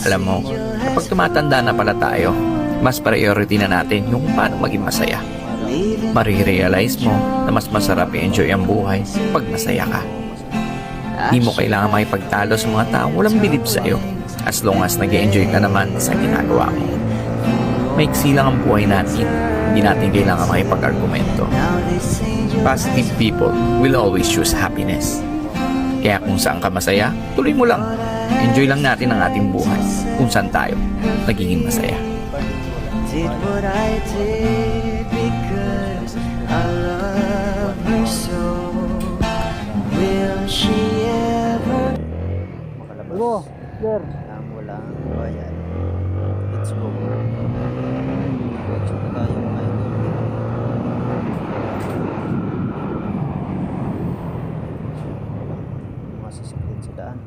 Alam mo, kapag tumatanda na pala tayo, mas priority na natin yung paano maging masaya. Marirealize mo na mas masarap i-enjoy ang buhay pag masaya ka. Di mo kailangan makipagtalo sa mga taong walang bilib sa'yo as long as nag-enjoy ka naman sa ginagawa mo. Maiksi lang ang buhay natin, hindi natin kailangan makipag-argumento. Positive people will always choose happiness. Kaya kung saan ka masaya, tuloy mo lang. Enjoy lang natin ang ating buhay kung saan tayo nagiging masaya. Did what I did because I love her so. Will she ever? Go, sir. Tamo lang. O, ayan. Let's go. Diretso na tayo mga idol. Masasakit sa daan.